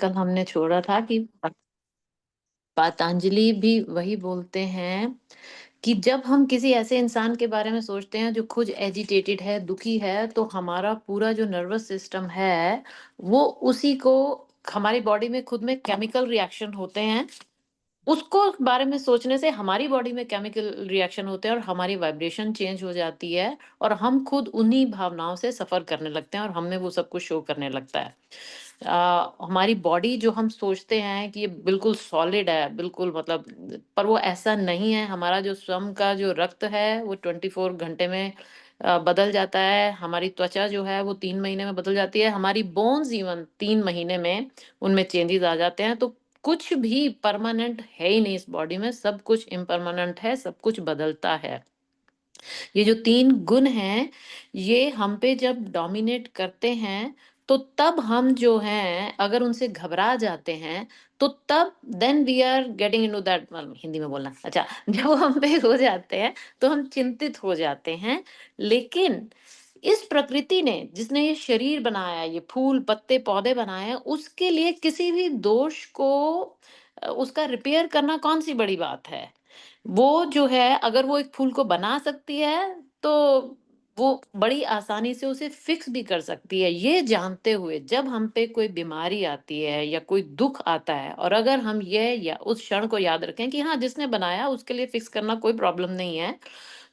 कल हमने छोड़ा था कि पतंजलि भी वही बोलते हैं कि जब हम किसी ऐसे इंसान के बारे में सोचते हैं जो खुद एजिटेटेड है, दुखी है, तो हमारा पूरा जो नर्वस सिस्टम है, वो उसी को हमारी बॉडी में खुद में केमिकल रिएक्शन होते हैं। उसको बारे में सोचने से हमारी बॉडी में केमिकल रिएक्शन होते हैं और हमारी वाइब्रेशन चेंज हो जाती है और हम खुद उन्हीं भावनाओं से सफ़र करने लगते हैं और हम में वो सब कुछ शो करने लगता है। हमारी बॉडी जो हम सोचते हैं कि ये बिल्कुल सॉलिड है, बिल्कुल मतलब पर वो ऐसा नहीं है। हमारा जो स्वयं का जो रक्त है, वो 24 घंटे में बदल जाता है। हमारी त्वचा जो है, वो 3 महीने में बदल जाती है। हमारी बोन्स इवन 3 महीने में उनमें चेंजेज़ आ जाते हैं। तो कुछ भी परमानेंट है ही नहीं इस बॉडी में, सब कुछ इम्परमानेंट है, सब कुछ बदलता है। ये जो 3 गुण हैं, ये हम पे जब डोमिनेट करते हैं, तो तब हम जो हैं, अगर उनसे घबरा जाते हैं, तो तब then we are getting into that Hindi में बोलना। अच्छा, जब हम पे हो जाते हैं, तो हम चिंतित हो जाते हैं। लेकिन इस प्रकृति ने, जिसने ये शरीर बनाया, ये फूल, पत्ते, पौधे बनाए हैं, उसके लिए किसी भी दोष को उसका रिपेयर करना कौन-सी बड़ी बात है। वो जो है, अगर वो एक फूल को बना सकती है, तो वो बड़ी आसानी से उसे फिक्स भी कर सकती है। ये जानते हुए जब हम पे कोई बीमारी आती है या कोई दुःख आता है और अगर हम ये या उस क्षण को याद रखें कि हाँ, जिसने बनाया उसके लिए फिक्स करना कोई प्रॉब्लम नहीं है।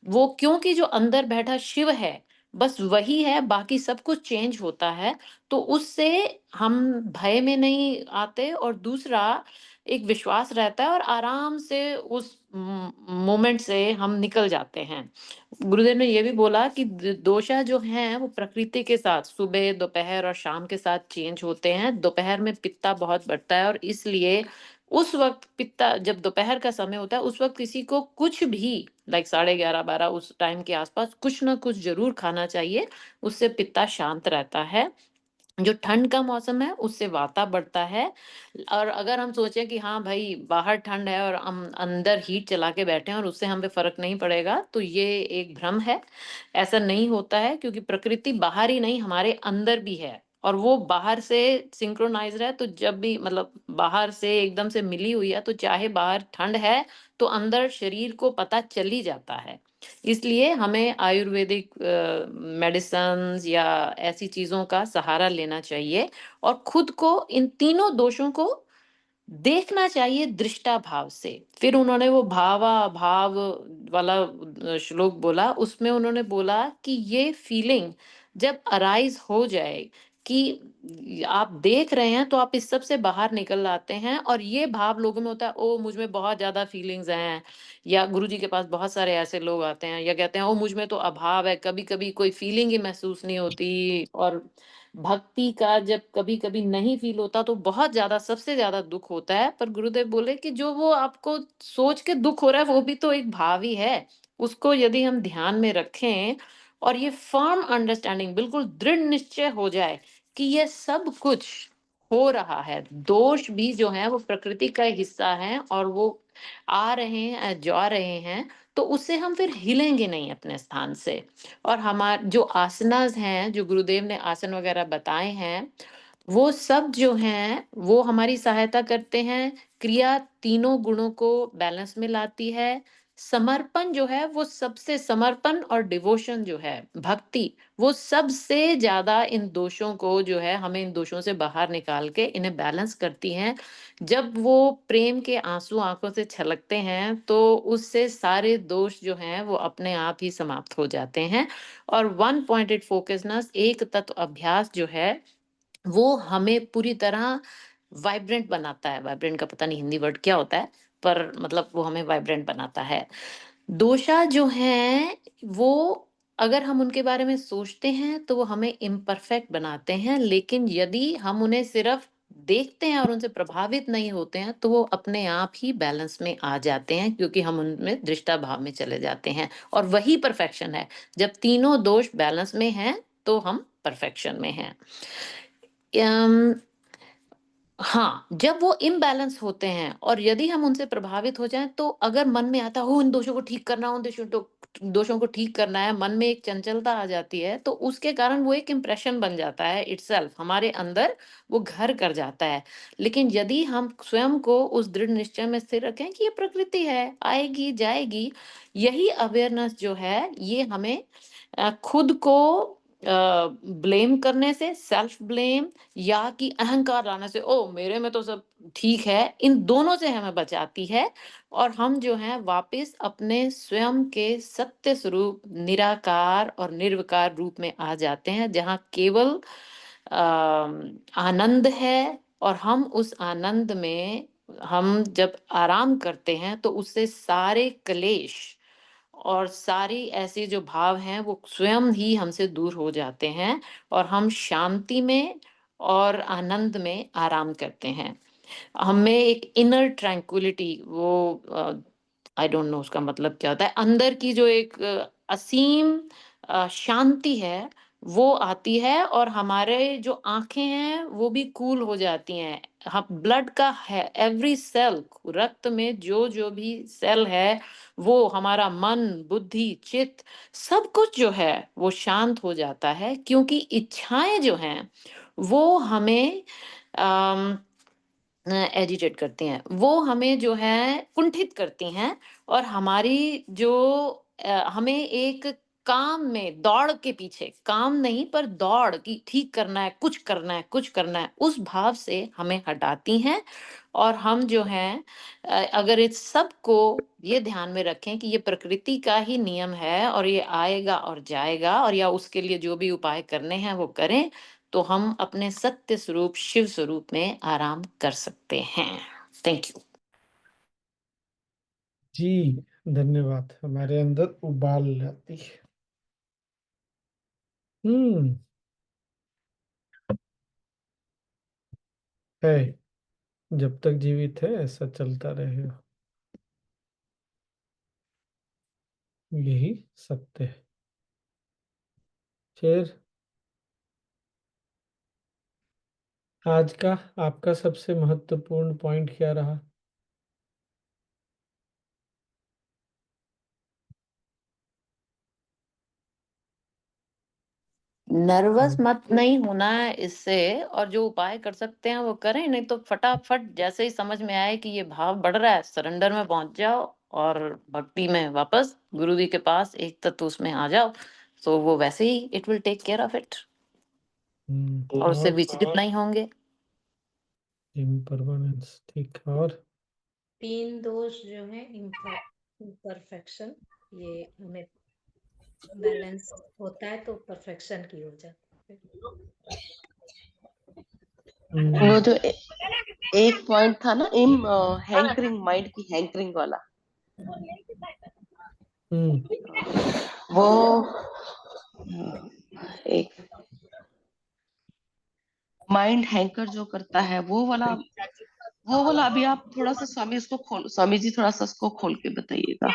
वो क्योंकि जो अंदर बैठा शिव है, बस वही है, बाकी सब कुछ चेंज होता है, तो उससे हम भय में नहीं आते और दूसरा एक विश्वास रहता है और आराम से उस मोमेंट से हम निकल जाते हैं। गुरुदेव ने ये भी बोला कि दोषा जो हैं वो प्रकृति के साथ सुबह, दोपहर और शाम के साथ चेंज होते हैं। दोपहर में पित्ता बहुत बढ़ता है और इसलिए उस वक्त पित्ता जब दोपहर का समय होता है, उस वक्त किसी को कुछ भी लाइक 11:30 12 उस टाइम के आसपास कुछ ना कुछ जरूर खाना चाहिए। उससे पित्ता शांत रहता है। जो ठंड का मौसम है, उससे वाता बढ़ता है। और अगर हम सोचें कि हाँ भाई, बाहर ठंड है और हम अंदर हीट चला के बैठे हैं और उससे हम पे फ़र्क नहीं पड़ेगा, तो ये एक भ्रम है। ऐसा नहीं होता है, क्योंकि प्रकृति बाहर ही नहीं, हमारे अंदर भी है और वो बाहर से सिंक्रोनाइज़्ड है। तो जब भी मतलब बाहर से एकदम से मिली हुई है, तो चाहे बाहर ठंड है, तो अंदर शरीर को पता चल ही जाता है। इसलिए हमें आयुर्वेदिक मेडिसिन्स या ऐसी चीज़ों का सहारा लेना चाहिए और खुद को इन तीनों दोषों को देखना चाहिए दृष्टा भाव से। फिर उन्होंने वो भावा भाव वाला श्लोक बोला, उसमें उन्होंने बोला कि ये फीलिंग जब अराइज़ हो जाए कि आप देख रहे हैं, तो आप इस सब से बाहर निकल आते हैं और ये भाव लोगों में होता है, ओह! मुझ में बहुत ज़्यादा फीलिंग्स हैं। या गुरुजी के पास बहुत सारे ऐसे लोग आते हैं या कहते हैं, ओह! मुझ में तो अभाव है, कभी-कभी कोई फीलिंग ही महसूस नहीं होती। और भक्ति का जब कभी-कभी नहीं फ़ील होता, तो बहुत ज़्यादा, सबसे ज़्यादा दुःख होता है। पर गुरुदेव बोले कि जो वो आपको सोच के दुःख हो रहा है, वो भी तो एक भाव ही है। उसको यदि हम ध्यान में रखें और ये फ़र्म अंडरस्टैंडिंग, बिल्कुल दृढ़ निश्चय हो जाए कि ये सब कुछ हो रहा है। दोष भी जो हैं वो प्रकृति का हिस्सा हैं और वो आ रहे हैं, जा रहे हैं, तो उससे हम फिर हिलेंगे नहीं अपने स्थान से। और जो आसनास हैं, जो गुरुदेव ने आसन वगैरह बताए हैं, वो सब जो हैं, वो हमारी सहायता करते हैं। क्रिया तीनों गुणों को बैलेंस में लाती है। समर्पण जो है, वो सबसे समर्पण और डिवोशन जो है, भक्ति, वो सबसे ज़्यादा इन दोषों को जो है, हमें इन दोषों से बाहर निकाल के इन्हें बैलेंस करती हैं। जब वो प्रेम के आँसू आँखों से छलकते हैं, तो उससे सारे दोष जो हैं, वो अपने आप ही समाप्त हो जाते हैं। और वन पॉइंटेड फोकसनेस, एक तत्व अभ्यास जो है, वो हमें पूरी तरह वाइब्रेंट बनाता है। वाइब्रेंट का पता नहीं हिंदी वर्ड क्या होता है, पर मतलब वो हमें वाइब्रेंट बनाता है। दोषा जो हैं, वो अगर हम उनके बारे में सोचते हैं, तो वो हमें इम्परफेक्ट बनाते हैं, लेकिन यदि हम उन्हें सिर्फ़ देखते हैं और उनसे प्रभावित नहीं होते हैं, तो वो अपने आप ही बैलेंस में आ जाते हैं, क्योंकि हम उनमें दृष्टा भाव में चले जाते हैं और वही परफेक्शन है। जब तीनों दोष बैलेंस में हैं, तो हम परफेक्शन में हैं। अम हाँ, जब वो इम्बैलेंस होते हैं और यदि हम उनसे प्रभावित हो जाएँ, तो अगर मन में आता है, ओह! इन दोषों को ठीक करना, उन दोषों को दोषों को ठीक करना है, मन में एक चंचलता आ जाती है, तो उसके कारण वो एक इम्प्रेशन बन जाता है इटसेल्फ, हमारे अंदर वो घर कर जाता है। लेकिन यदि हम स्वयं को उस दृढ़ निश्चय में स्थिर रखें कि ये प्रकृति है, आएगी, जाएगी, यही अवेयरनेस जो है, ये हमें खुद को ब्लेम करने से, सेल्फ ब्लेम, या कि अहंकार लाने से, ओ मेरे में तो सब ठीक है, इन दोनों से हमें बचाती है। और हम जो हैं वापस अपने स्वयं के सत्य स्वरूप निराकार और निर्विकार रूप में आ जाते हैं, जहाँ केवल आनंद है। और हम उस आनंद में, हम जब आराम करते हैं तो उससे सारे क्लेश और सारी ऐसे जो भाव हैं वो स्वयं ही हमसे दूर हो जाते हैं, और हम शांति में और आनंद में आराम करते हैं। हमें एक इनर ट्रैंक्विलिटी, वो आई डोंट नो उसका मतलब क्या होता है, अंदर की जो एक असीम शांति है, वो आती है, और हमारे जो आंखें हैं वो भी कूल हो जाती हैं। हम ब्लड का है, एवरी सेल, रक्त में जो जो भी सेल है, वो हमारा मन, बुद्धि, चित्त, सब कुछ जो है वो शांत हो जाता है, क्योंकि इच्छाएं जो हैं वो हमें एजिटेट करती हैं, वो हमें जो है कुंठित करती हैं, और हमारी जो हमें एक काम में दौड़ के पीछे, काम नहीं पर दौड़ कि ठीक करना है, कुछ करना है, कुछ करना है, उस भाव से हमें हटाती हैं। और हम जो हैं अगर इस सब को ये ध्यान में रखें कि ये प्रकृति का ही नियम है, और ये आएगा और जाएगा, और या उसके लिए जो भी उपाय करने हैं वो करें, तो हम अपने सत्य स्वरूप शिव स्वरूप में आराम कर सकते हैं। Thank you. जी, धन्यवाद। हमारे अंदर उबाल लाती है। हम्म। है, जब तक जीवित है ऐसा चलता रहेगा, यही सत्य है। फिर आज का आपका सबसे महत्वपूर्ण पॉइंट क्या रहा? नर्वस आज मत नहीं होना है इससे, और जो उपाय कर सकते हैं वो करें, नहीं तो फटाफट जैसे ही समझ में आए कि ये भाव बढ़ रहा है, सरेंडर में पहुंच जाओ, और भक्ति में वापस गुरु जी के पास एक तत्व उसमें आ जाओ, तो वो वैसे ही it will take care of it, और उससे और विचलित नहीं होंगे। इम्परमानेंस, ठीक है। और तीन दोष जो है, इम्परफेक्शन, ये हमें बैलेंस होता है तो परफेक्शन की हो जाती है। वो जो एक पॉइंट था ना, हैंकरिंग, माइंड की हैंकरिंग वाला, वो एक माइंड हैंकर जो करता है, वो वाला अभी आप थोड़ा सा स्वामी जी थोड़ा सा इसको खोल के बताइएगा।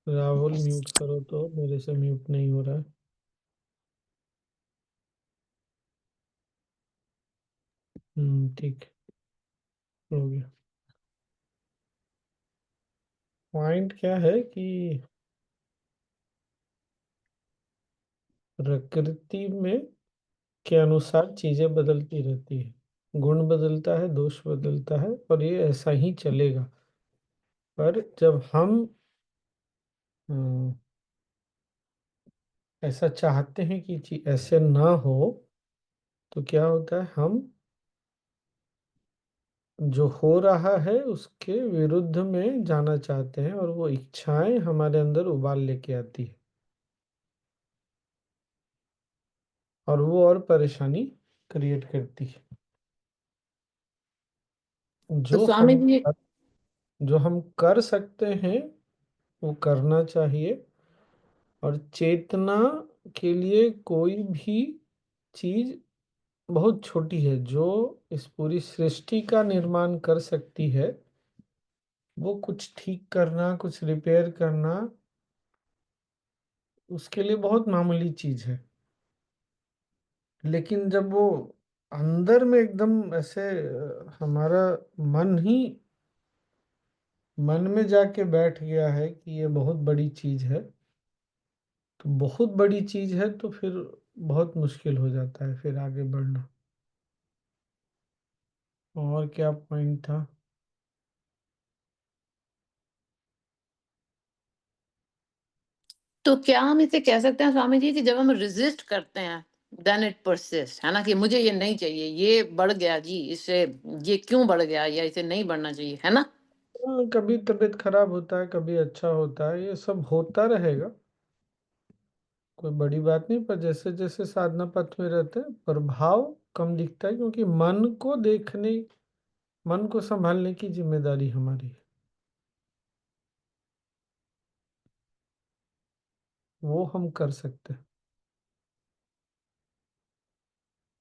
राहुल म्यूट करो, तो मेरे से म्यूट नहीं हो रहा है। ठीक, हो गया। पॉइंट क्या है कि प्रकृति में के अनुसार चीजें बदलती रहती है, गुण बदलता है, दोष बदलता है, और ये ऐसा ही चलेगा। पर जब हम अ, ऐसा चाहते हैं कि चीज ऐसे ना हो, तो क्या होता है, हम जो हो रहा है उसके विरुद्ध में जाना चाहते हैं, और वो इच्छाएं हमारे अंदर उबाल लेके आती है, और वो और परेशानी क्रिएट करती है। तो जो स्वामी हम जी, जो हम कर सकते हैं वो करना चाहिए, और चेतना के लिए कोई भी चीज बहुत छोटी है जो इस पूरी सृष्टि का निर्माण कर सकती है, वो कुछ ठीक करना, कुछ रिपेयर करना, उसके लिए बहुत मामूली चीज है। लेकिन जब वो अंदर में एकदम ऐसे हमारा मन ही मन में जाके बैठ गया है कि ये बहुत बड़ी चीज है, तो बहुत बड़ी चीज है तो फिर बहुत मुश्किल हो जाता है फिर आगे बढ़ना। और क्या पॉइंट था? तो क्या हम इसे कह सकते हैं स्वामी जी कि जब हम रेजिस्ट करते हैं देन इट परसिस्ट, है ना, कि मुझे ये नहीं चाहिए, ये बढ़ गया जी, इससे ये क्यों बढ़ गया, या इसे नहीं बढ़ना चाहिए, है ना? कभी तबीयत खराब होता है, कभी अच्छा होता है, ये सब होता रहेगा, कोई बड़ी बात नहीं। पर जैसे जैसे साधना पथ में रहते हैं प्रभाव कम दिखता है, क्योंकि मन को देखने, मन को संभालने की जिम्मेदारी हमारी है, वो हम कर सकते हैं।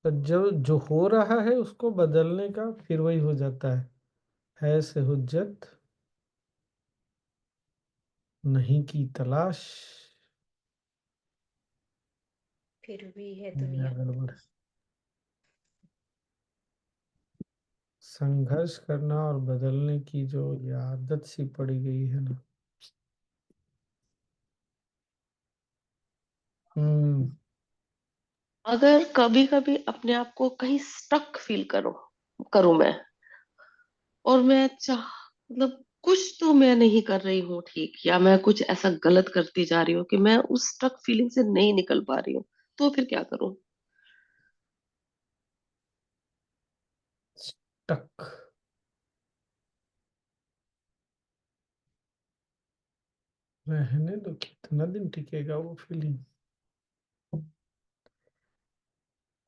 पर जो जो हो रहा है उसको बदलने का फिर वही हो जाता है से हुज्जत नहीं की तलाश, फिर भी है दुनिया दुनिया। गड़बड़। संघर्ष करना और बदलने की जो ये आदत सी पड़ी गई है ना। हम्म। अगर कभी कभी अपने आप को कहीं स्टक फील करूं मैं, और मैं चाह मतलब कुछ तो मैं नहीं कर रही हूँ ठीक, या मैं कुछ ऐसा गलत करती जा रही हूँ कि मैं उस स्टक फीलिंग से नहीं निकल पा रही हूँ, तो फिर क्या करूं? स्टक रहने दो, कितना दिन टिकेगा वो फीलिंग?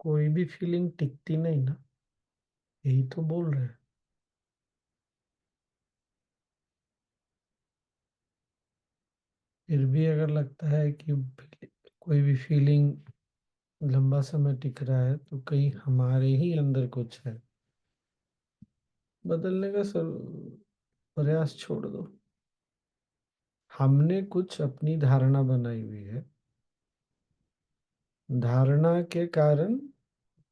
कोई भी फीलिंग टिकती नहीं ना, यही तो बोल रहे हैं। फिर भी अगर लगता है कि कोई भी फीलिंग लंबा समय टिक रहा है तो कहीं हमारे ही अंदर कुछ है, बदलने का सर प्रयास छोड़ दो। हमने कुछ अपनी धारणा बनाई हुई है, धारणा के कारण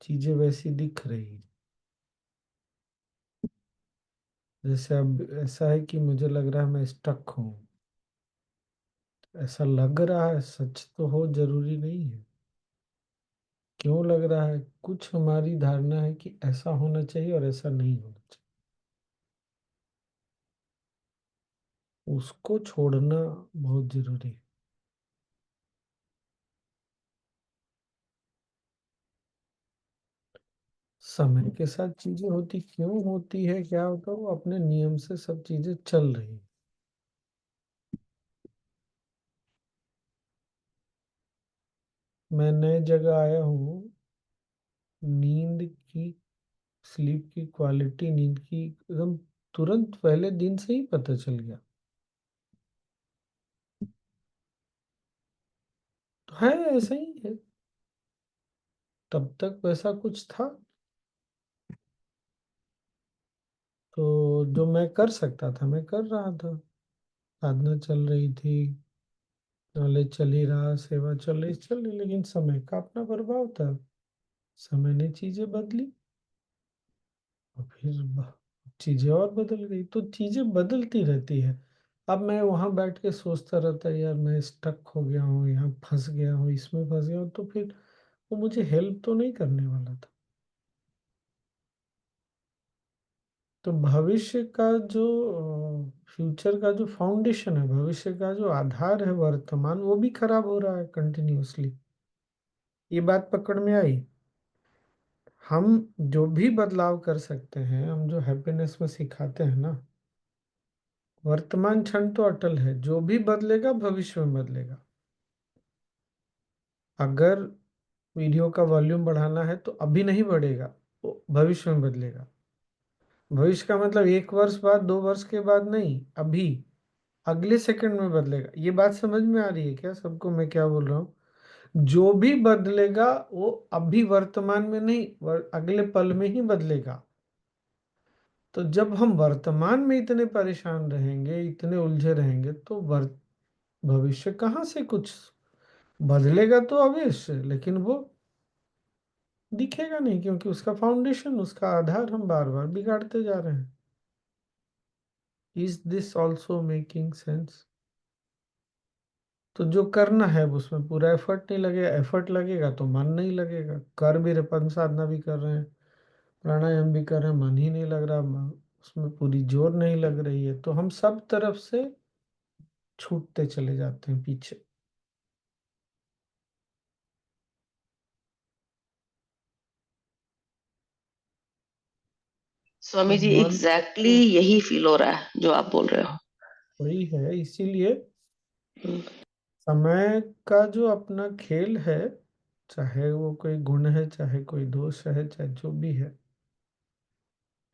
चीजें वैसी दिख रही हैं। जैसे अब ऐसा है कि मुझे लग रहा है मैं स्टक हूँ, ऐसा लग रहा है, सच तो हो जरूरी नहीं है। क्यों लग रहा है? कुछ हमारी धारणा है कि ऐसा होना चाहिए और ऐसा नहीं होना चाहिए, उसको छोड़ना बहुत जरूरी है। समय के साथ चीजें होती क्यों होती है, क्या होता है, वो अपने नियम से सब चीजें चल रही हैं। मैं नए जगह आया हूँ, नींद की, स्लीप की क्वालिटी, नींद की एकदम तुरंत पहले दिन से ही पता चल गया। तो है, ऐसा ही है। तब तक वैसा कुछ था, तो जो मैं कर सकता था मैं कर रहा था, साधना चल रही थी, नॉलेज चल ही रहा, सेवा चल रही, लेकिन समय का अपना प्रभाव था, समय ने चीजें बदली और फिर चीजें और बदल गई। तो चीजें बदलती रहती है। अब मैं वहां बैठ के सोचता रहता यार मैं स्टक हो गया हूँ, यहाँ फंस गया हूँ, इसमें फंस गया हूँ, तो फिर वो मुझे हेल्प तो नहीं करने वाला था। तो भविष्य का जो फ्यूचर का जो फाउंडेशन है, भविष्य का जो आधार है वर्तमान, वो भी खराब हो रहा है कंटिन्यूअसली। ये बात पकड़ में आई? हम जो भी बदलाव कर सकते हैं, हम जो हैप्पीनेस में सिखाते हैं ना, वर्तमान क्षण तो अटल है, जो भी बदलेगा भविष्य में बदलेगा। अगर वीडियो का वॉल्यूम बढ़ाना है तो अभी नहीं बढ़ेगा, वो भविष्य में बदलेगा। भविष्य का मतलब 1 वर्ष बाद, 2 वर्ष के बाद नहीं, अभी अगले सेकंड में बदलेगा। ये बात समझ में आ रही है क्या सबको मैं क्या बोल रहा हूँ? जो भी बदलेगा वो अभी वर्तमान में नहीं, अगले पल में ही बदलेगा। तो जब हम वर्तमान में इतने परेशान रहेंगे, इतने उलझे रहेंगे, तो भविष्य कहाँ से कुछ बदलेगा? तो अवश्य, लेकिन वो दिखेगा नहीं, क्योंकि उसका फाउंडेशन, उसका आधार हम बार बार बिगाड़ते जा रहे हैं। Is this also making sense? तो जो करना है उसमें पूरा एफर्ट नहीं लगेगा, एफर्ट लगेगा तो मन नहीं लगेगा। कर भी रहे, पद्म साधना भी कर रहे हैं, प्राणायाम भी कर रहे हैं, मन ही नहीं लग रहा, उसमें पूरी जोर नहीं लग रही है, तो हम सब तरफ से छूटते चले जाते हैं पीछे। तो स्वामी जी, मन एग्जैक्टली तो यही फील हो रहा है जो आप बोल रहे हो। वही है, इसीलिए हम्म। समय का जो अपना खेल है, चाहे वो कोई गुण है, चाहे कोई दोष है, चाहे जो भी है,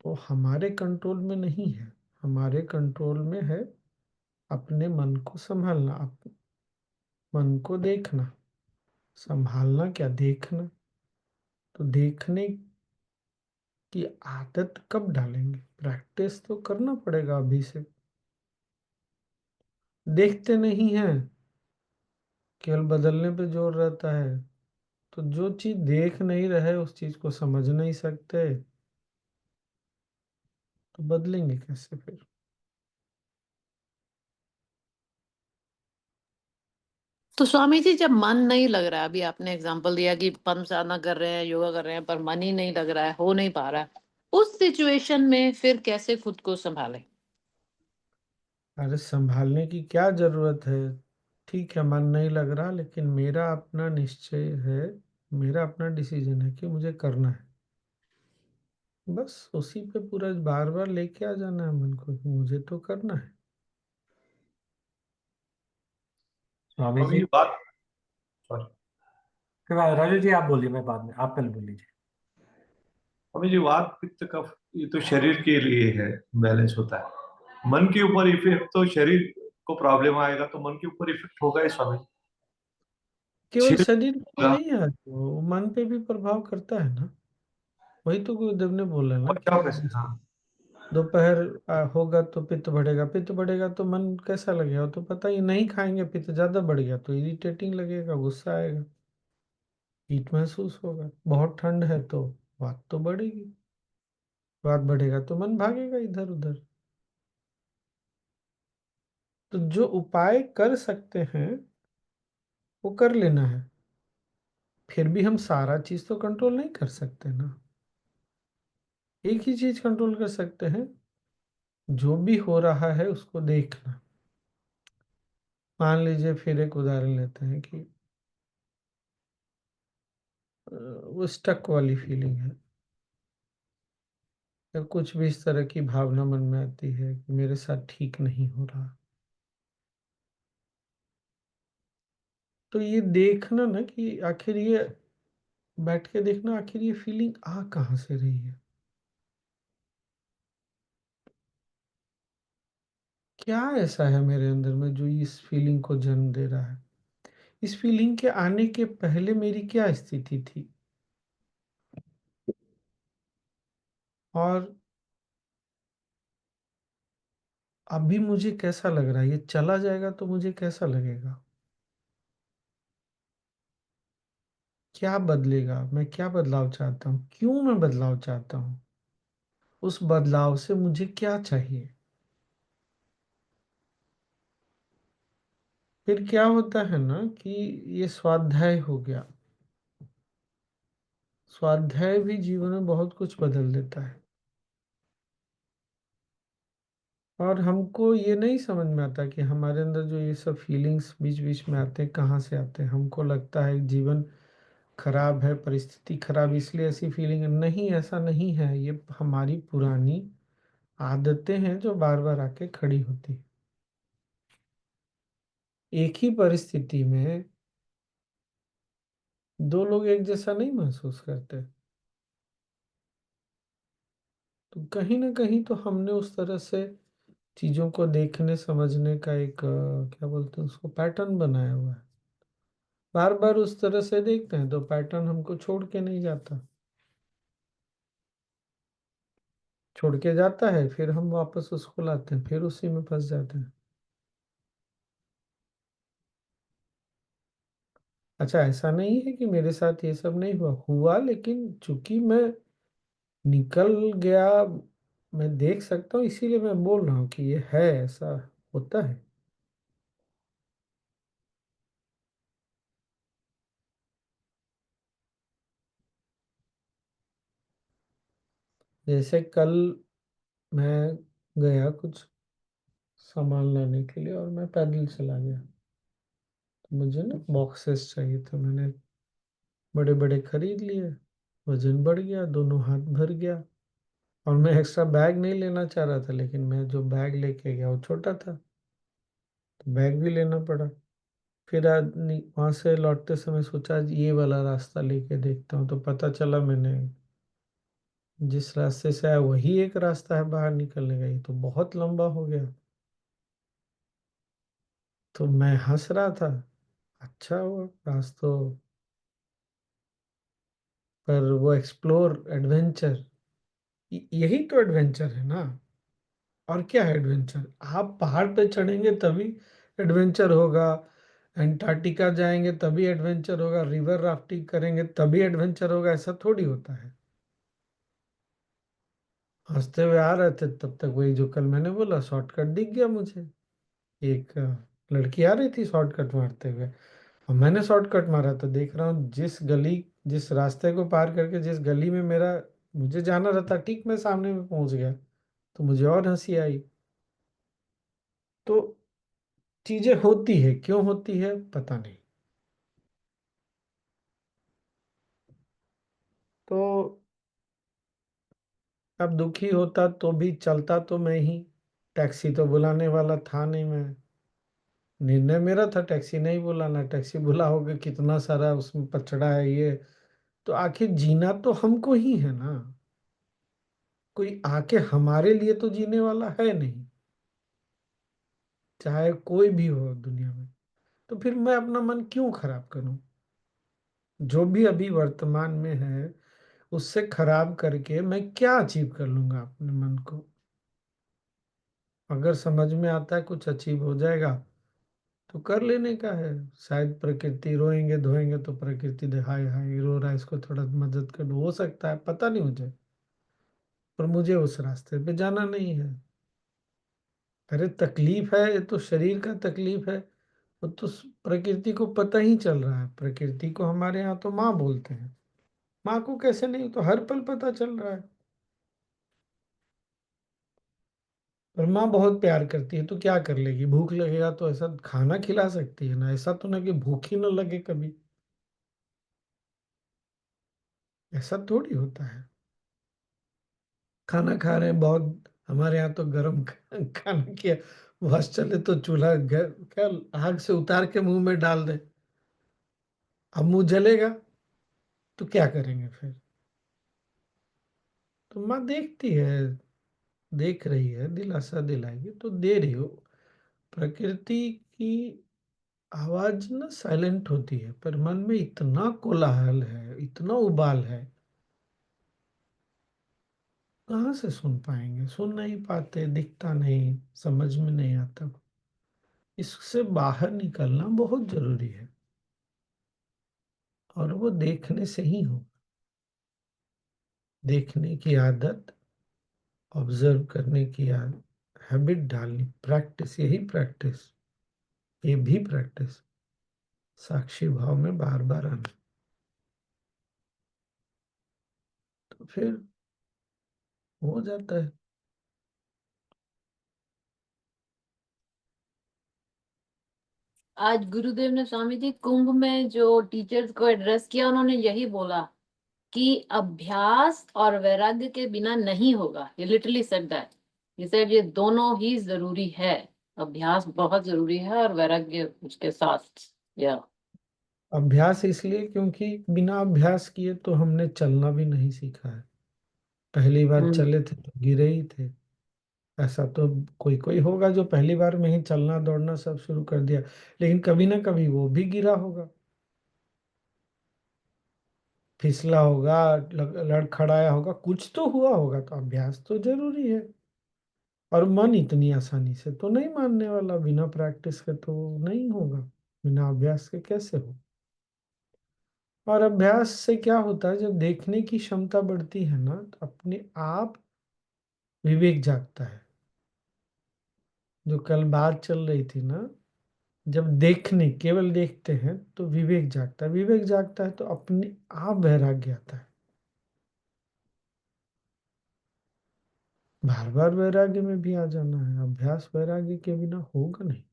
वो हमारे कंट्रोल में नहीं है। हमारे कंट्रोल में है अपने मन को संभालना, मन को देखना। संभालना क्या, देखना। तो देखने की आदत कब डालेंगे? प्रैक्टिस तो करना पड़ेगा अभी से। देखते नहीं हैं, केवल बदलने पे जोर रहता है। तो जो चीज देख नहीं रहे उस चीज को समझ नहीं सकते, तो बदलेंगे कैसे फिर? तो स्वामी जी, जब मन नहीं लग रहा है, अभी आपने एग्जांपल दिया कि पद्म साधना कर रहे हैं, योगा कर रहे हैं, पर मन ही नहीं लग रहा है, हो नहीं पा रहा है, उस सिचुएशन में फिर कैसे खुद को संभालें? अरे संभालने की क्या जरूरत है? ठीक है, मन नहीं लग रहा, लेकिन मेरा अपना निश्चय है, मेरा अपना डिसीजन है कि मुझे करना है। बस उसी पे पूरा बार बार लेके आ जाना है मन को कि मुझे तो करना है। स्वामी स्वामी जी, जी बात, सॉरी, राजू जी आप बोलिए, मैं बाद में, आप पहले बोल लीजिए। स्वामी जी वात पित्त कफ ये तो शरीर के लिए है, बैलेंस होता है। मन के ऊपर इफेक्ट तो शरीर को प्रॉब्लम आएगा तो मन के ऊपर इफेक्ट होगा ही स्वामी। केवल शरीर शरीर पे ही होगा, नहीं है, वो मन पे भी प्रभाव करता है ना। वही तो गुरुदेव ने बोला ना और क्या कि कैसे, हाँ। दोपहर होगा तो पित्त बढ़ेगा, पित्त बढ़ेगा तो मन कैसा लगेगा, वो तो पता ही नहीं। खाएंगे, पित्त ज्यादा बढ़ गया तो इरिटेटिंग लगेगा, गुस्सा आएगा, हीट महसूस होगा। बहुत ठंड है तो बात तो बढ़ेगी, बात बढ़ेगा तो मन भागेगा इधर उधर। तो जो उपाय कर सकते हैं वो कर लेना है। फिर भी हम सारा चीज तो कंट्रोल नहीं कर सकते ना। एक ही चीज कंट्रोल कर सकते हैं, जो भी हो रहा है उसको देखना। मान लीजिए, फिर एक उदाहरण लेते हैं कि वो स्टक वाली फीलिंग है, या कुछ भी इस तरह की भावना मन में आती है कि मेरे साथ ठीक नहीं हो रहा। तो ये देखना ना कि आखिर ये, बैठ के देखना आखिर ये फीलिंग आ कहाँ से रही है, क्या ऐसा है मेरे अंदर में जो इस फीलिंग को जन्म दे रहा है। इस फीलिंग के आने के पहले मेरी क्या स्थिति थी, और अभी मुझे कैसा लग रहा है। ये चला जाएगा तो मुझे कैसा लगेगा, क्या बदलेगा, मैं क्या बदलाव चाहता हूँ, क्यों मैं बदलाव चाहता हूँ, उस बदलाव से मुझे क्या चाहिए। फिर क्या होता है ना कि ये स्वाध्याय हो गया। स्वाध्याय भी जीवन में बहुत कुछ बदल देता है। और हमको ये नहीं समझ में आता कि हमारे अंदर जो ये सब फीलिंग्स बीच बीच में आते हैं, कहाँ से आते हैं। हमको लगता है जीवन खराब है, परिस्थिति खराब, इसलिए ऐसी फीलिंग है। नहीं, ऐसा नहीं है। ये हमारी पुरानी आदतें हैं जो बार बार आके खड़ी होती हैं। एक ही परिस्थिति में दो लोग एक जैसा नहीं महसूस करते। तो कहीं ना कहीं तो हमने उस तरह से चीजों को देखने समझने का एक क्या बोलते हैं उसको, पैटर्न बनाया हुआ है। बार बार उस तरह से देखते हैं तो पैटर्न हमको छोड़ के नहीं जाता, छोड़ के जाता है, फिर हम वापस उसको लाते हैं, फिर उसी में फंस जाते हैं। अच्छा, ऐसा नहीं है कि मेरे साथ ये सब नहीं हुआ, हुआ, लेकिन चूंकि मैं निकल गया, मैं देख सकता हूँ, इसीलिए मैं बोल रहा हूँ कि ये है, ऐसा होता है। जैसे कल मैं गया कुछ सामान लाने के लिए और मैं पैदल चला गया, तो मुझे ना बॉक्सेस चाहिए थे, मैंने बड़े बड़े खरीद लिए, वजन बढ़ गया, दोनों हाथ भर गया। और मैं एक्स्ट्रा बैग नहीं लेना चाह रहा था, लेकिन मैं जो बैग लेके गया वो छोटा था, तो बैग भी लेना पड़ा। फिर आदमी वहां से लौटते समय सोचा आज ये वाला रास्ता लेके देखता हूँ, तो पता चला मैंने जिस रास्ते से आया वही एक रास्ता है बाहर निकलने का, ये तो बहुत लंबा हो गया। तो मैं हंस रहा था, अच्छा हुआ रास्ता तो, पर वो एक्सप्लोर एडवेंचर, यही तो एडवेंचर है ना। और क्या है एडवेंचर? आप पहाड़ पे चढ़ेंगे तभी एडवेंचर होगा, अंटार्कटिका जाएंगे तभी एडवेंचर होगा, रिवर राफ्टिंग करेंगे तभी एडवेंचर होगा, ऐसा थोड़ी होता है। हंसते हुए आ रहे थे तब तक वही जो कल मैंने बोला शॉर्टकट दिख गया मुझे। एक लड़की आ रही थी शॉर्टकट मारते हुए, और मैंने शॉर्टकट मारा, तो देख रहा हूँ जिस गली, जिस रास्ते को पार करके जिस गली में मेरा मुझे जाना रहता, ठीक मैं सामने में पहुंच गया, तो मुझे और हंसी आई। तो चीजें होती है, क्यों होती है पता नहीं। तो अब दुखी होता तो भी चलता तो मैं ही, टैक्सी तो बुलाने वाला था नहीं मैं, निर्णय मेरा था टैक्सी नहीं बुलाना, टैक्सी बुला होगा कितना सारा उसमें पचड़ा है ये। तो आखिर जीना तो हमको ही है ना, कोई आके हमारे लिए तो जीने वाला है नहीं, चाहे कोई भी हो दुनिया में। तो फिर मैं अपना मन क्यों खराब करूं? जो भी अभी वर्तमान में है उससे खराब करके मैं क्या अचीव कर लूंगा अपने मन को? अगर समझ में आता है कुछ अचीव हो जाएगा तो कर लेने का है। शायद प्रकृति, रोएंगे धोएंगे तो प्रकृति दे हाय हाय रो रहा है, इसको थोड़ा मदद कर दो, हो सकता है, पता नहीं मुझे, पर मुझे उस रास्ते पे जाना नहीं है। अरे तकलीफ है, ये तो शरीर का तकलीफ है, वो तो प्रकृति को पता ही चल रहा है। प्रकृति को हमारे यहाँ तो माँ बोलते हैं, माँ को कैसे नहीं, तो हर पल पता चल रहा है। पर माँ बहुत प्यार करती है तो क्या कर लेगी, भूख लगेगा तो ऐसा खाना खिला सकती है ना, ऐसा तो ना कि भूख ही ना लगे कभी, ऐसा थोड़ी होता है। खाना खा रहे हैं बहुत, हमारे यहाँ तो गरम खाना किया, बस चले तो चूल्हा क्या आग से उतार के मुंह में डाल दे, अब मुंह जलेगा तो क्या करेंगे फिर? तो माँ देखती है, देख रही है, दिलासा दिलाएगी तो दे रही हो। प्रकृति की आवाज ना साइलेंट होती है, पर मन में इतना कोलाहल है, इतना उबाल है, कहाँ से सुन पाएंगे? सुन नहीं पाते, दिखता नहीं, समझ में नहीं आता। इससे बाहर निकलना बहुत जरूरी है, और वो देखने से ही हो। देखने की आदत, ऑब्जर्व करने की आदत, हैबिट डालनी, प्रैक्टिस, यही प्रैक्टिस, ये भी प्रैक्टिस, साक्षी भाव में बार बार आना, तो फिर हो जाता है। आज गुरुदेव ने स्वामी जी कुंभ में जो टीचर्स को एड्रेस किया, उन्होंने यही बोला कि अभ्यास और वैराग्य के बिना नहीं होगा। ये लिटरली सेड दैट, ये सेड ये दोनों ही जरूरी है। अभ्यास बहुत जरूरी है और वैराग्य उसके साथ। या अभ्यास इसलिए क्योंकि बिना अभ्यास किए तो हमने चलना भी नहीं सीखा है। पहली बार हम्म। चले थे तो गिरे ही थे। ऐसा तो कोई कोई होगा जो पहली बार में ही चलना दौड़ना सब शुरू कर दिया, लेकिन कभी ना कभी वो भी गिरा होगा, फिसला होगा, लड़खड़ाया होगा, कुछ तो हुआ होगा। तो अभ्यास तो जरूरी है। और मन इतनी आसानी से तो नहीं मानने वाला, बिना प्रैक्टिस के तो नहीं होगा, बिना अभ्यास के कैसे हो? और अभ्यास से क्या होता है, जब देखने की क्षमता बढ़ती है ना, तो अपने आप विवेक जागता है। जो कल बात चल रही थी ना, जब देखने केवल देखते हैं तो विवेक जागता है, विवेक जागता है तो अपने आप वैराग्य आता है। बार बार वैराग्य में भी आ जाना है, अभ्यास वैराग्य के बिना होगा नहीं,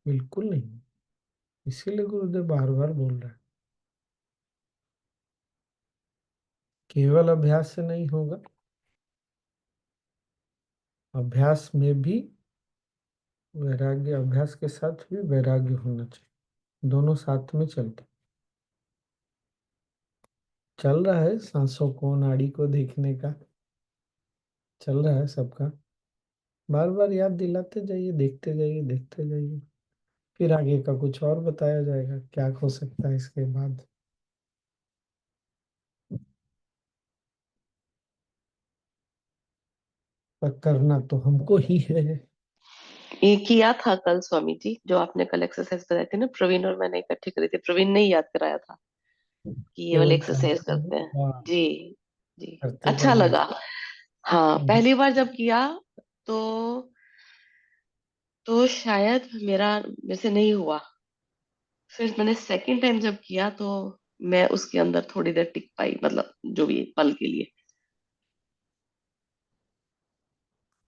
बिल्कुल नहीं। इसीलिए गुरुदेव बार बार बोल रहे हैं, केवल अभ्यास से नहीं होगा, अभ्यास में भी वैराग्य, अभ्यास के साथ भी वैराग्य होना चाहिए, दोनों साथ में चलते। चल रहा है सांसों को, नाड़ी को देखने का चल रहा है सबका, बार बार याद दिलाते जाइए, देखते जाइए, देखते जाइए, फिर आगे का कुछ और बताया जाएगा क्या हो सकता है इसके बाद। पर करना तो हमको ही है। ये किया था कल स्वामी जी, जो आपने कल एक्सरसाइज बताई थी ना, प्रवीण और मैंने इकट्ठी करी थी, प्रवीण ने ही याद कराया था कि ये वाली केवल एक्सरसाइज करते करते हैं, हैं। हाँ, जी जी, करते अच्छा करना। लगा। हाँ, हम्म, पहली बार जब किया तो शायद मेरे से नहीं हुआ। फिर मैंने सेकंड टाइम जब किया तो मैं उसके अंदर थोड़ी देर टिक पाई, मतलब जो भी पल के लिए।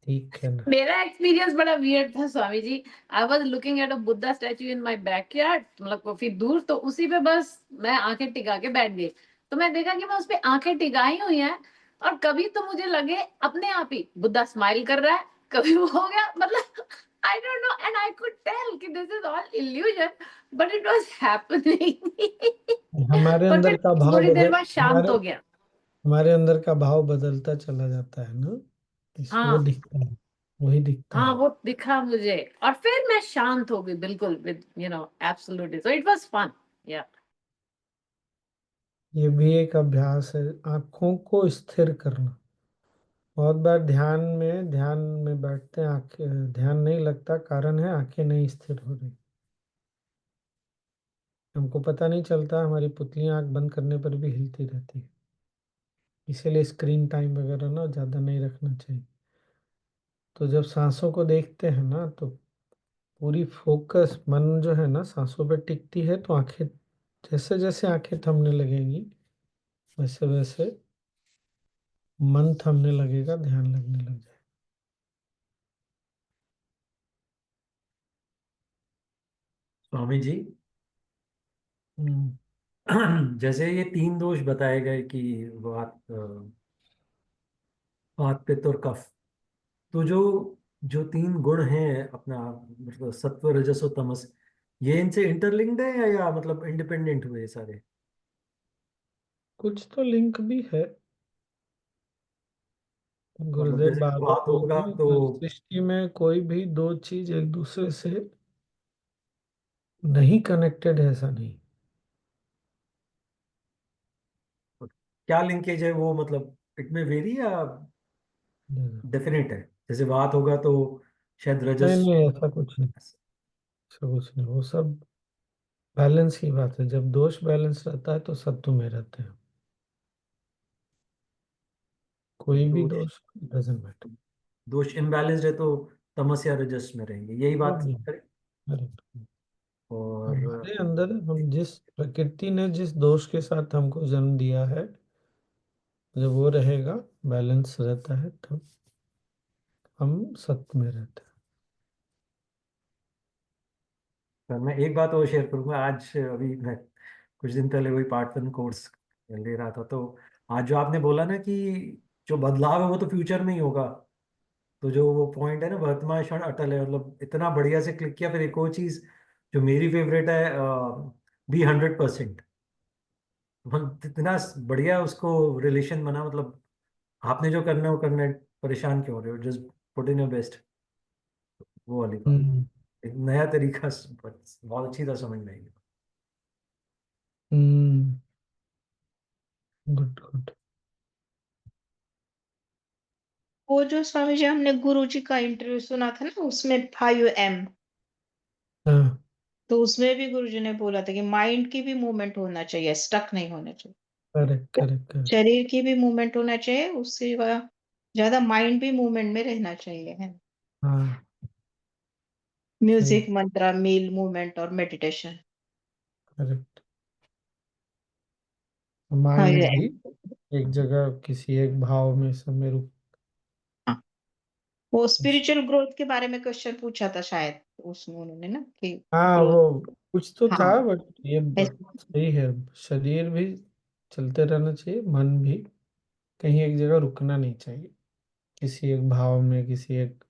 ठीक है ना। मेरा एक्सपीरियंस बड़ा वियर्ड था Swami ji. I was looking at a Buddha statue in my backyard, मतलब काफी दूर, तो उसी पे बस मैं आंखें टिका के बैठ गई। तो मैं देखा कि मैं उस पे आंखें टिकाई हुई हैं, और कभी तो मुझे लगे अपने आप ही बुद्धा स्माइल कर रहा है, कभी वो हो गया, मतलब I don't know, and I could tell कि this is all illusion, but it was happening. हमारे पर अंदर फिर का भाव थोड़ी देर बदल, बाद शांत हो गया। हमारे अंदर का भाव बदलता चला जाता है ना, वो हाँ दिखता है, वही दिखता हाँ, है। वो दिखा मुझे, और फिर मैं शांत हो गई बिल्कुल, with absolutely, so it was fun. या ये भी एक अभ्यास है, आंखों को स्थिर करना। बहुत बार ध्यान में बैठते हैं, आंखें ध्यान नहीं लगता, कारण है आंखें नहीं स्थिर हो रही, हमको पता नहीं चलता, हमारी पुतलियां आंख बंद करने पर भी हिलती रहती है। इसीलिए स्क्रीन टाइम वगैरह ना ज़्यादा नहीं रखना चाहिए। तो जब सांसों को देखते हैं ना, तो पूरी फोकस मन जो है ना सांसों पे टिकती है, तो आंखें, जैसे जैसे आंखें थमने लगेंगी, वैसे वैसे मन थमने लगेगा, ध्यान लगने लग जाएगा। स्वामी जी, हम्म। जैसे ये तीन दोष बताए गए कि वात वात पित्त और कफ, तो जो जो तीन गुण हैं अपना, मतलब सत्व रजस और तमस, ये इनसे इंटरलिंक्ड है या मतलब इंडिपेंडेंट हुए ये सारे? कुछ तो लिंक भी है, मतलब गुरुदेव जैसे बार बार वात बोल होगा रहे हैं तो कि सृष्टि में कोई भी दो चीज एक दूसरे से नहीं कनेक्टेड है, ऐसा नहीं। क्या लिंकेज है वो, मतलब इट में वेरी या नहीं डेफिनेट है? जैसे वात होगा तो शायद रजस। नहीं, ऐसा कुछ नहीं, ऐसा कुछ नहीं, वो सब बैलेंस की बात है, जब दोष बैलेंस रहता है तो सत्व में रहते हैं, कोई भी दोष दोष डजेंट मैटर। दोष इम्बैलेंस्ड है तो तमस या रजस में रहेंगे, यही वो बात नहीं, करें। करेक्ट। और हमारे अंदर हम जिस प्रकृति ने जिस दोष के साथ हमको जन्म दिया है, जब वो रहेगा, बैलेंस रहता है, तब हम सत्य में रहते पर मैं एक बात और शेयर करूंगा। आज अभी मैं कुछ दिन पहले वही पार्ट वन कोर्स ले रहा था, तो आज जो आपने बोला ना कि जो बदलाव है वो तो फ्यूचर में ही होगा, तो जो वो पॉइंट है ना, वर्तमान क्षण अटल है, मतलब इतना बढ़िया से क्लिक किया। फिर एक और चीज जो मेरी फेवरेट है, बी 100%, इतना बढ़िया उसको रिलेशन बना, मतलब आपने जो करना है वो करना है, परेशान क्यों हो रहे हो, just put in your best, वो वाली हैं। बात। एक नया तरीका बहुत अच्छी तरह समझ में आएगी। हम्म। Good good. वो जो स्वामी जी हमने गुरु जी का इंटरव्यू सुना था ना, उसमें 5M, हाँ तो उसमें भी गुरुजी ने बोला था कि माइंड की भी मूवमेंट होना चाहिए, स्टक नहीं होना चाहिए। Correct correct correct. शरीर की भी मूवमेंट होना चाहिए, उससे ज्यादा माइंड भी मूवमेंट में रहना चाहिए, है। हाँ सही, म्यूजिक, मंत्रा, मील, मूवमेंट और मेडिटेशन। करेक्ट। हाँ, माइंड ये भी एक जगह किसी एक भाव में सब में रुक। हाँ। वो स्पिरिचुअल ग्रोथ के बारे में क्वेश्चन पूछा था शायद उसमें उन्होंने ना, कि हाँ ग्रोथ। वो कुछ तो था, हाँ, बट ये सही है। शरीर भी चलते रहना चाहिए, मन भी कहीं एक जगह रुकना नहीं चाहिए, किसी एक भाव में, किसी एक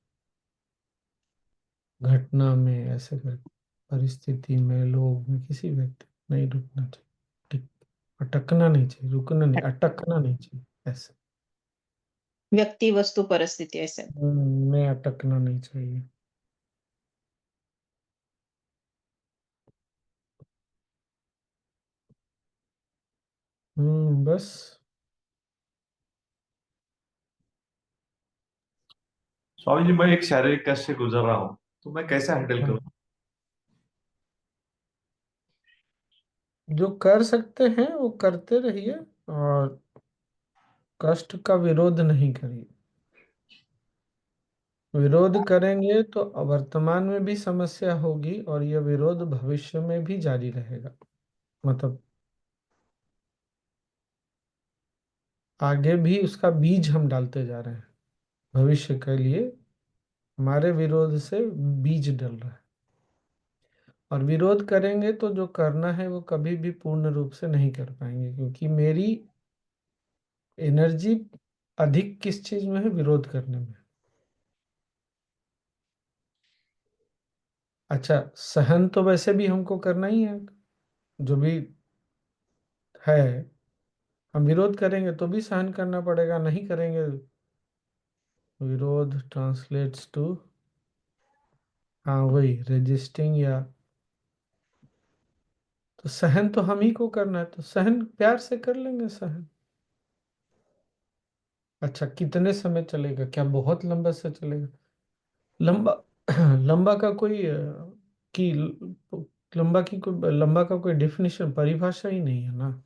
घटना में, ऐसे कर परिस्थिति में, लोग में, किसी व्यक्ति नहीं रुकना चाहिए। टिक अटकना नहीं चाहिए, रुकना नहीं, अटकना नहीं चाहिए, ऐसे व्यक्ति, वस्तु, परिस्थिति, ऐसे। में अटकना नहीं चाहिए। बस स्वामी जी, मैं एक शारीरिक कष्ट से गुजर रहा हूँ, तो मैं कैसे हैंडल करूँ? जो कर सकते हैं वो करते रहिए, और कष्ट का विरोध नहीं करिए। विरोध करेंगे तो वर्तमान में भी समस्या होगी, और यह विरोध भविष्य में भी जारी रहेगा। मतलब आगे भी उसका बीज हम डालते जा रहे हैं, भविष्य के लिए हमारे विरोध से बीज डल रहा है। और विरोध करेंगे तो जो करना है वो कभी भी पूर्ण रूप से नहीं कर पाएंगे, क्योंकि मेरी एनर्जी अधिक किस चीज में है? विरोध करने में। अच्छा, सहन तो वैसे भी हमको करना ही है, जो भी है। हम विरोध करेंगे तो भी सहन करना पड़ेगा, नहीं करेंगे। विरोध ट्रांसलेट्स टू, हाँ वही रेजिस्टिंग, या तो सहन तो हम ही को करना है, तो सहन प्यार से कर लेंगे सहन। अच्छा, कितने समय चलेगा? क्या बहुत लंबा से चलेगा? लंबा लंबा का कोई कि लंबा का कोई डेफिनेशन, परिभाषा ही नहीं है ना।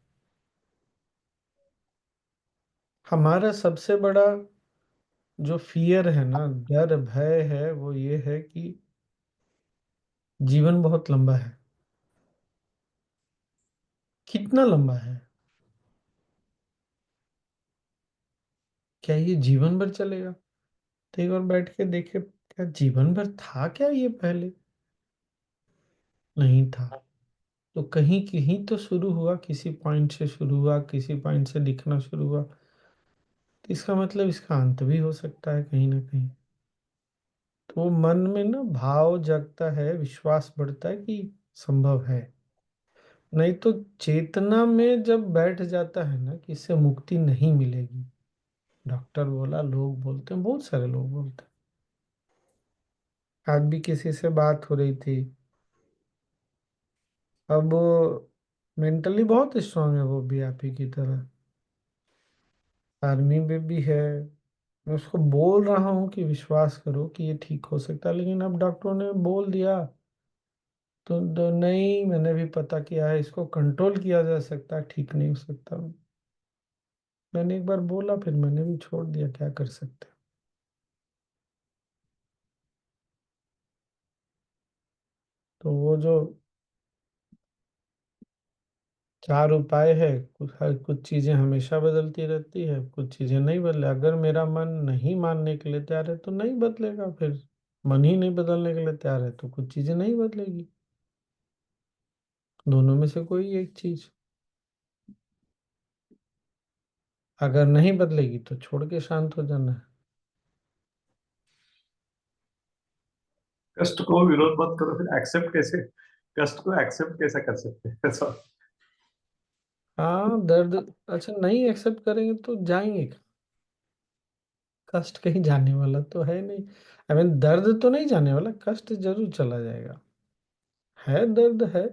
हमारा सबसे बड़ा जो फियर है ना, डर भय है, वो ये है कि जीवन बहुत लंबा है। कितना लंबा है? क्या ये जीवन भर चलेगा? तो एक बार बैठ के देखे, क्या जीवन भर था क्या ये पहले? नहीं था। तो कहीं कहीं तो शुरू हुआ, किसी पॉइंट से शुरू हुआ, किसी पॉइंट से दिखना शुरू हुआ, तो इसका मतलब इसका अंत भी हो सकता है कहीं ना कहीं। तो मन में ना भाव जगता है, विश्वास बढ़ता है कि संभव है। नहीं तो चेतना में जब बैठ जाता है ना कि इससे मुक्ति नहीं मिलेगी, डॉक्टर बोला, लोग बोलते हैं, बहुत सारे लोग बोलते हैं। आज भी किसी से बात हो रही थी, अब मेंटली बहुत स्ट्रांग है, वो भी आप ही की तरह आर्मी में भी है। मैं उसको बोल रहा हूँ कि विश्वास करो कि ये ठीक हो सकता है, लेकिन अब डॉक्टरों ने बोल दिया तो नहीं, मैंने भी पता किया है, इसको कंट्रोल किया जा सकता है, ठीक नहीं हो सकता। मैंने एक बार बोला, फिर मैंने भी छोड़ दिया, क्या कर सकते हैं। तो वो जो चार उपाय है, कुछ चीजें हमेशा बदलती रहती है, कुछ चीजें नहीं बदले। अगर मेरा मन नहीं मानने के लिए तैयार है तो नहीं बदलेगा, फिर मन ही नहीं बदलने के लिए तैयार है तो कुछ चीजें नहीं बदलेगी। दोनों में से कोई एक चीज, अगर नहीं बदलेगी तो छोड़ के शांत हो जाना है। कष्ट को विरोध मत करो, फिर एक्सेप्ट कैसे, कष्ट को एक्सेप्ट कैसे कर सकते हैं? ऐसा हाँ दर्द, अच्छा नहीं एक्सेप्ट करेंगे तो जाएंगे कहाँ? कष्ट कहीं जाने वाला तो है नहीं। आई मीन दर्द तो नहीं जाने वाला, कष्ट जरूर चला जाएगा। है दर्द है,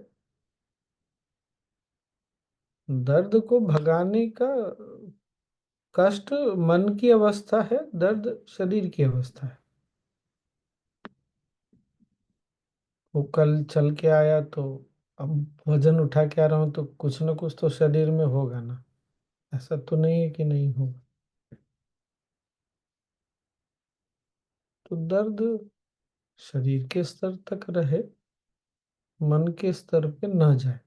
दर्द को भगाने का। कष्ट मन की अवस्था है, दर्द शरीर की अवस्था है। वो कल चल के आया तो अब वजन उठा के आ रहा हूँ तो कुछ ना कुछ तो शरीर में होगा ना, ऐसा तो नहीं है कि नहीं होगा। तो दर्द शरीर के स्तर तक रहे, मन के स्तर पे ना जाए,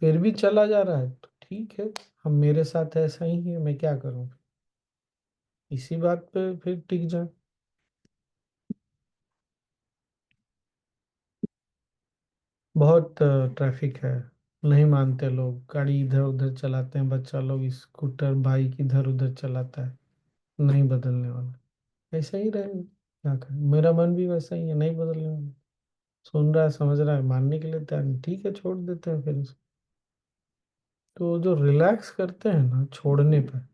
फिर भी चला जा रहा है तो ठीक है। हम मेरे साथ ऐसा ही है, मैं क्या करूं, इसी बात पे फिर टिक जाए। बहुत ट्रैफिक है, नहीं मानते लोग, गाड़ी इधर उधर चलाते हैं, बच्चा लोग स्कूटर बाइक इधर उधर चलाता है, नहीं बदलने वाला, ऐसा ही रहेगा, क्या करें। मेरा मन भी वैसा ही है, नहीं बदलने वाला, सुन रहा है समझ रहा है, मानने के लिए तैयार नहीं, ठीक है छोड़ देते हैं फिर उसको। तो जो रिलैक्स करते हैं ना छोड़ने पर,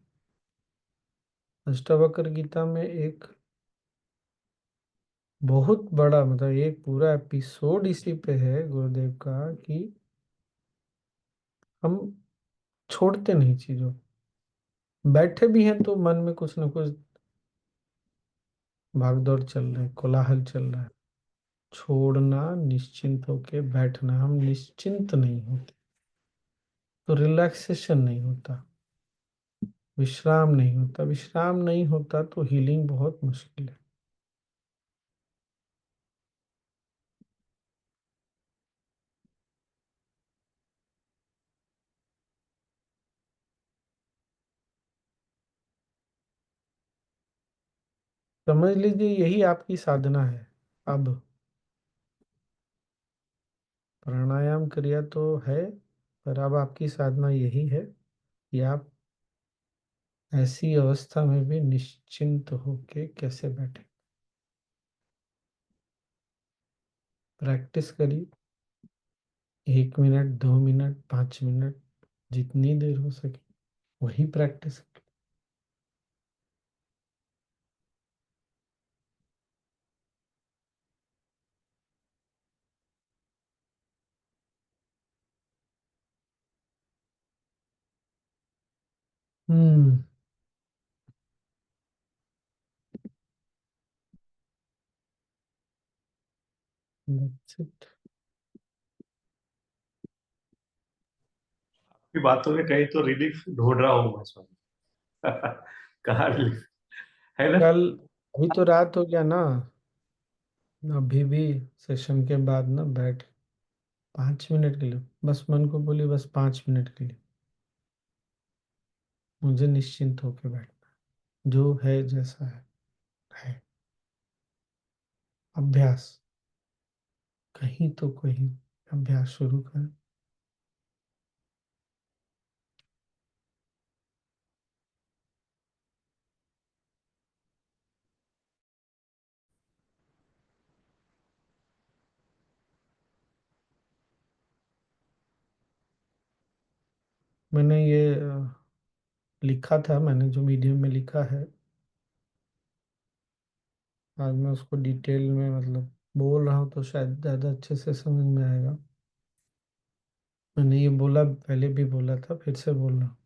अष्टावक्र गीता में एक बहुत बड़ा, मतलब एक पूरा एपिसोड इसी पे है गुरुदेव का, कि हम छोड़ते नहीं चीजों को। बैठे भी हैं तो मन में कुछ ना कुछ भागदौड़ चल रहा है, कोलाहल चल रहा है। छोड़ना, निश्चिंत होके बैठना, हम निश्चिंत नहीं होते तो रिलैक्सेशन नहीं होता, विश्राम नहीं होता, विश्राम नहीं होता तो हीलिंग बहुत मुश्किल है। समझ लीजिए यही आपकी साधना है। अब प्राणायाम क्रिया तो है, पर अब आपकी साधना यही है कि आप ऐसी अवस्था में भी निश्चिंत होके कैसे बैठे। प्रैक्टिस करिए, 1 मिनट 2 मिनट 5 मिनट, जितनी देर हो सके वही प्रैक्टिस। Hmm, that's it। की बातों में कहीं तो रिलीफ ढूंढ रहा हूँ मैं स्वामी। कहाँ रिलीफ है ना। कल, अभी तो रात हो गया ना, अभी भी सेशन के बाद ना बैठ 5 मिनट के लिए, बस मन को बोलिए बस 5 मिनट के लिए मुझे निश्चिंत होके बैठना, जो है जैसा है। अभ्यास, कहीं तो कहीं अभ्यास शुरू करें। मैंने ये लिखा था, मैंने जो मीडियम में लिखा है, आज मैं उसको डिटेल में मतलब बोल रहा हूँ तो शायद ज़्यादा अच्छे से समझ में आएगा। मैंने ये बोला, पहले भी बोला था, फिर से बोल रहा हूँ।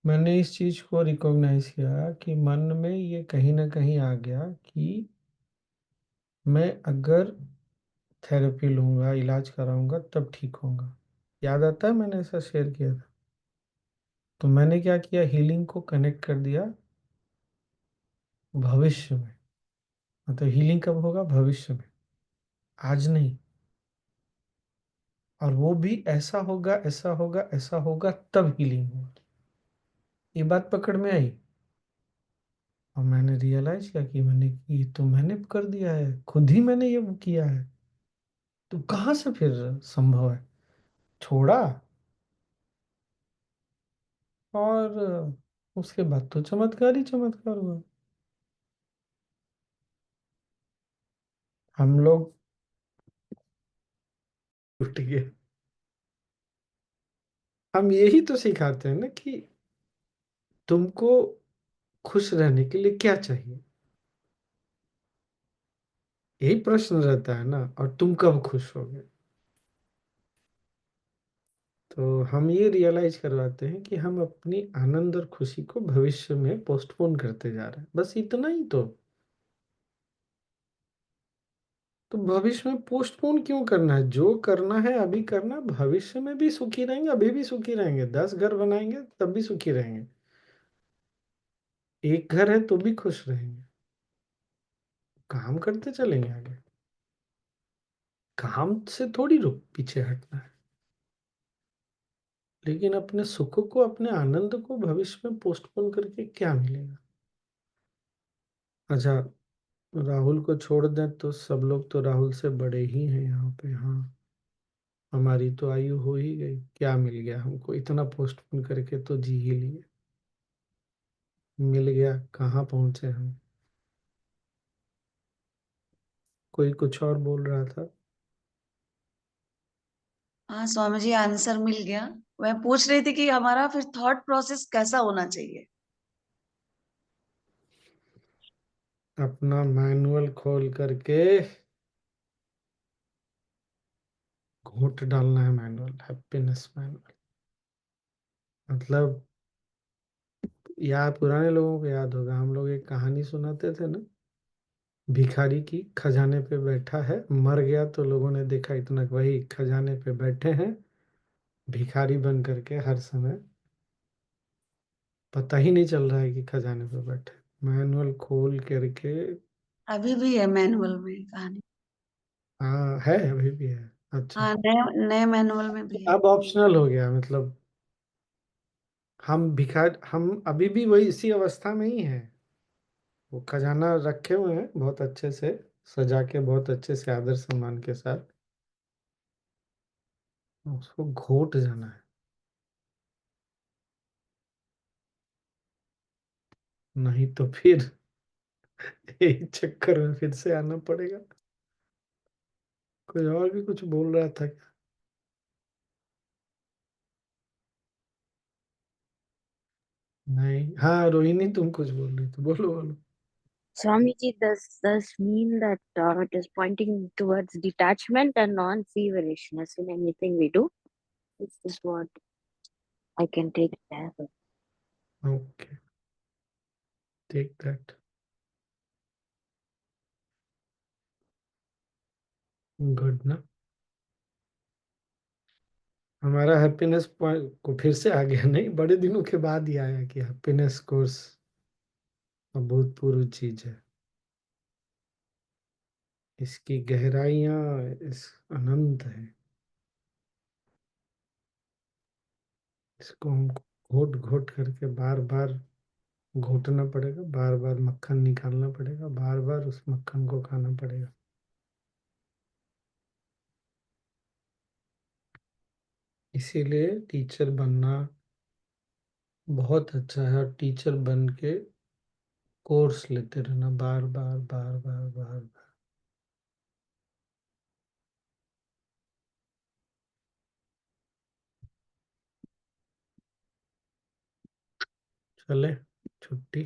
मैंने इस चीज़ को रिकॉग्नाइज किया कि मन में ये कहीं ना कहीं आ गया कि मैं अगर थेरेपी लूँगा, इलाज कराऊंगा तब ठीक होगा। याद आता है मैंने ऐसा शेयर किया था। तो मैंने क्या किया, हीलिंग को कनेक्ट कर दिया भविष्य में। मतलब हीलिंग कब होगा, भविष्य में, आज नहीं। और वो भी ऐसा होगा ऐसा होगा ऐसा होगा तब हीलिंग होगा। ये बात पकड़ में आई और मैंने रियलाइज किया कि मैंने ये तो मैंने कर दिया है, खुद ही मैंने ये किया है, तो कहाँ से फिर संभव है। छोड़ा और उसके बाद तो चमत्कार ही चमत्कार हुआ। हम लोग उठ गए। हम यही तो सिखाते हैं ना कि तुमको खुश रहने के लिए क्या चाहिए, यही प्रश्न रहता है ना, और तुम कब खुश होगे। तो हम ये रियलाइज करवाते हैं कि हम अपनी आनंद और खुशी को भविष्य में पोस्टपोन करते जा रहे हैं, बस इतना ही तो। तो भविष्य में पोस्टपोन क्यों करना है? जो करना है अभी करना, भविष्य में भी सुखी रहेंगे, अभी भी सुखी रहेंगे। 10 घर बनाएंगे तब भी सुखी रहेंगे, एक घर है तो भी खुश रहेंगे। काम करते चलेंगे आगे, काम से थोड़ी रुक पीछे हटना है। लेकिन अपने सुख को, अपने आनंद को भविष्य में पोस्टपोन करके क्या मिलेगा? अच्छा, राहुल को छोड़ दें तो सब लोग तो राहुल से बड़े ही हैं यहाँ पे। हाँ, हमारी तो आयु हो ही गई, क्या मिल गया हमको? इतना पोस्टपोन करके तो जी ही लिए। मिल गया, कहाँ पहुंचे हम? कोई कुछ और बोल रहा था। हाँ स्वामी जी, आंसर मिल गया। मैं पूछ रही थी कि हमारा फिर थॉट प्रोसेस कैसा होना चाहिए। अपना मैनुअल खोल करके घूंट डालना है। Manual, happiness manual. मतलब, याद, पुराने लोगों को याद होगा, हम लोग एक कहानी सुनाते थे ना, भिखारी की, खजाने पे बैठा है, मर गया तो लोगों ने देखा इतना, वही खजाने पे बैठे हैं भिखारी बन करके हर समय, पता ही नहीं चल रहा है कि खजाने पे बैठे। मैनुअल खोल करके। अभी भी है मैनुअल में कहानी। हाँ है, अभी भी है। अच्छा, हाँ, नए नए मैनुअल में भी है। अब ऑप्शनल हो गया, मतलब हम अभी भी वही इसी अवस्था में ही हैं। वो खजाना रखे हुए हैं बहुत अच्छे से, सजा के, बहुत अच्छे से आदर सम्मान के साथ। उसको घोट जाना है, नहीं तो फिर यही चक्कर में फिर से आना पड़ेगा। कोई और भी कुछ बोल रहा था क्या? नहीं, हाँ रोहिणी, तुम कुछ बोल रही थी, बोलो बोलो। Swamiji, does this mean that it is pointing towards detachment and non-feverishness in anything we do? Is this what I can take it as? Okay, take that. Good ना। हमारा हैप्पीनेस पॉइंट को फिर से आ गया, नहीं, बड़े दिनों के बाद ही आया कि हैप्पीनेस कोर्स अभूतपूर्व चीज है। इसकी गहराइयां इस अनंत है। इसको हमको घोट घोट करके बार बार घोटना पड़ेगा, बार बार मक्खन निकालना पड़ेगा, बार बार उस मक्खन को खाना पड़ेगा। इसीलिए टीचर बनना बहुत अच्छा है, और टीचर बन के कोर्स लेते रहना, बार बार बार बार बार बार। चले, छुट्टी।